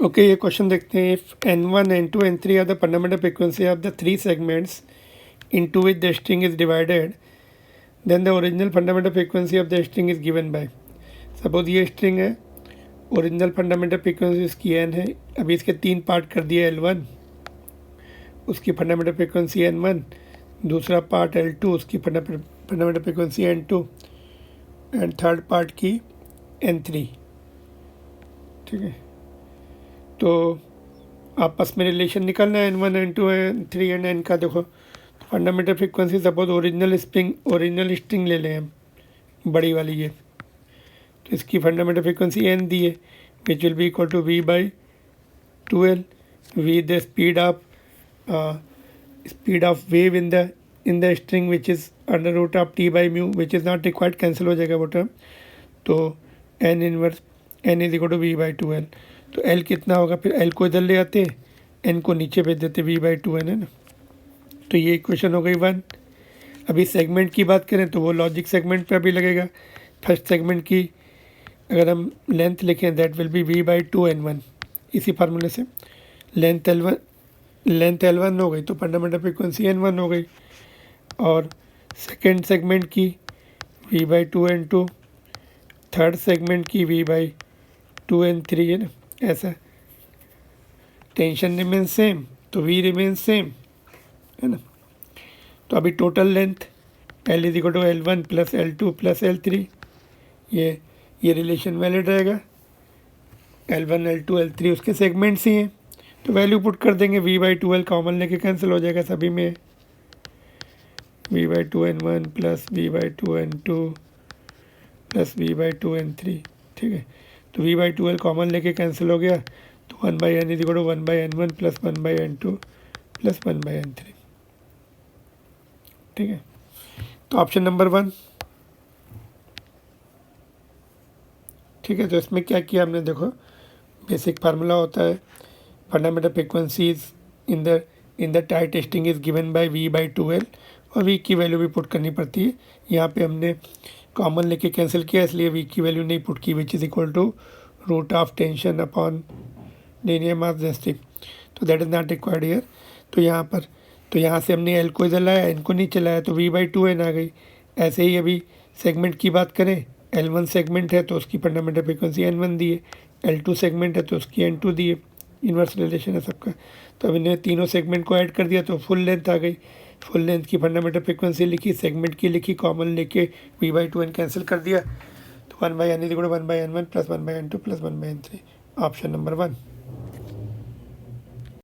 Okay, ये question देखते हैं. If n1, n2, n3 are the fundamental frequency of the three segments into which the string is divided, then the original fundamental frequency of the string is given by. Suppose ये string है, original fundamental frequency इसकी n है. अभी इसके तीन part कर दिया L1, उसकी फंडामेंटल फ्रीक्वेंसी N1, दूसरा पार्ट L2, उसकी fundamental frequency N2, and third part की N3. ठीक है, तो आपस में रिलेशन निकालना है N1, N2, N3 and N का. देखो fundamental frequency suppose original string ले लें हम, बड़ी वाली ये, तो इसकी फंडामेंटल फ्रीक्वेंसी n दी है, which will be equal to v/2l. v the speed of wave in the string which is under root of t/μ, which is not required, cancel हो जाएगा वो टर्म. तो n inverse n is equal to v/2l. तो l कितना होगा, फिर l को इधर ले आते, n को नीचे भेज देते, v/2n है ना. तो ये इक्वेशन हो गई 1. अभी सेगमेंट की बात करें तो वो लॉजिक सेगमेंट पे अभी लगेगा. फर्स्ट सेगमेंट की अगर हम लेंथ लिखें, दैट विल बी v/2n1. इसी फार्मूले से लेंथ L1 हो गई तो फंडामेंटल फ्रीक्वेंसी n1 हो गई. और सेकेंड सेगमेंट की v/2n2, थर्ड सेगमेंट की v/2n3 है ना. ऐसा टेंशन रिमेन सेम तो v रिमेन सेम है ना. तो अभी total length L is equal to L1 plus L2 plus L3, ये रिलेशन वैलिड रहेगा. L1, L2, L3 उसके सेगमेंट्स ही हैं, तो वैल्यू पुट कर देंगे. v/2l कॉमन लेके कैंसिल हो जाएगा सभी में. v/2n1 plus v/2n2 plus v/2n3. ठीक है, तो v/2l कॉमन लेके कैंसिल हो गया, तो 1/n is equal to 1/n1 plus 1/n2 plus 1/n3. ठीक है, तो ऑप्शन नंबर 1. ठीक है, तो इसमें क्या किया हमने, देखो बेसिक फार्मूला होता है fundamental frequencies in the tie testing is given by v/2l, और v की वैल्यू भी पुट करनी पड़ती है. यहाँ पे हमने कॉमन लेके कैंसिल किया, इसलिए v की वैल्यू नहीं पुट की, which is equal to root of tension upon linear mass density. तो that is not required here. तो यहाँ से हमने l को इधर लाया, n को नीचे लाया, तो v/2n आ गई. ऐसे ही अभी सेगमेंट की बात करें, L1 सेगमेंट है तो उसकी फंडामेंटल फ्रीक्वेंसी n1 दी है, L2 सेगमेंट है तो उसकी n2 दी है. इन्वर्स रिलेशन है सबका. तो अब इन्हें तीनों सेगमेंट को ऐड कर दिया तो फुल लेंथ आ गई. फुल लेंथ की फंडामेंटल फ्रीक्वेंसी लिखी, सेगमेंट की लिखी, कॉमन लेके v/2n कैंसिल कर दिया, तो 1/n is equal to 1/n1 plus 1/n2 plus 1/n3. Option number 1.